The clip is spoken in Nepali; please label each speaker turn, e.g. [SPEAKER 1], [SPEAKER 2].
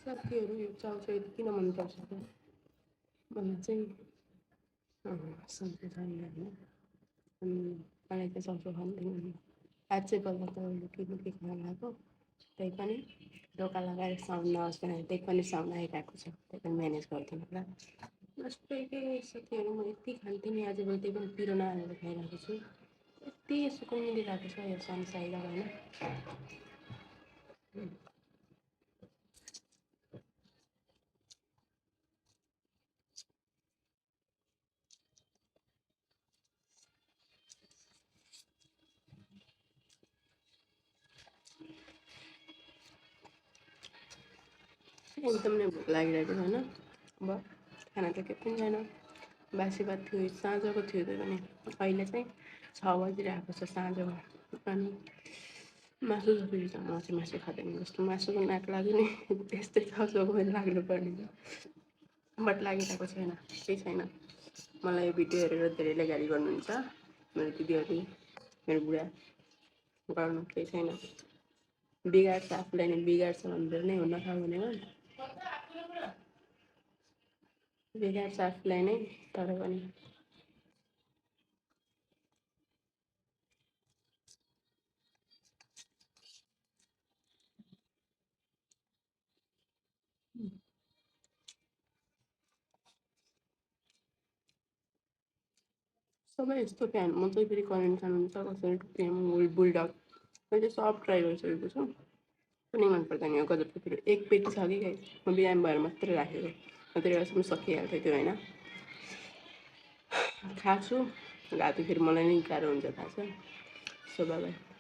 [SPEAKER 1] साथीहरू यो चाउचाउ किन मनपर्छ त मलाई चाहिँ सन्चो छैन होइन। अनि मलाई चाहिँ चाउचाउ खान्थेन नि। आज चाहिँ बल्ल त लुकी लुकी खान लगाएको, त्यही पनि ढोका लगाएर साउन्ड नआओस् भनेर त्यही पनि साउन्ड आइरहेको छ, त्यही पनि म्यानेज गरिदिनु होला। जस्तै के साथीहरू म यति खान्थेँ नि, आजभोलि त्यही पनि पिरो नहालेर खाइरहेको छु। यति सुकुन मिलिरहेको छ यो सनसाइड होइन। एकदम नै भोक लागिरहेको छ होइन। अब खाना त केही पनि छैन, बासी भात थियो, साँझको थियो त्यो पनि। अहिले चाहिँ 6 बजिरहेको छ साँझको। अनि मासु त फेरि म चाहिँ मासु खाँदैन, जस्तो मासुको नाक लाग्यो नि त्यस्तै चाउचाउको पनि लाग्नुपर्ने छ। बट लागिरहेको छैन, केही छैन। मलाई यो भिडियो हेरेर धेरैले गाली गर्नुहुन्छ, मेरो दिदीहरू, मेरो बुढा। गर्नु केही छैन, बिगार्छ आफूलाई नै बिगार्छ भनेर नै हुन थाहा भनेको बिगार्छ आफूलाई नै, तर पनि सबै यस्तो फ्यान। म चाहिँ फेरि करेन्ट खानुहुन्छ कसरी टुक्रिएम बुलडग मैले सब ट्राई गरिसकेको छु, कुनै मन पर्दैन। यो गजबको फेरि एक पेटी छ कि गाई, म बिरामी भएर मात्रै राखेको, नत्र बेलासम्म सकिहाल्थ्यो त्यो होइन। खाएको छु, राति फेरि मलाई नै गाह्रो हुन्छ थाहा छ। So by.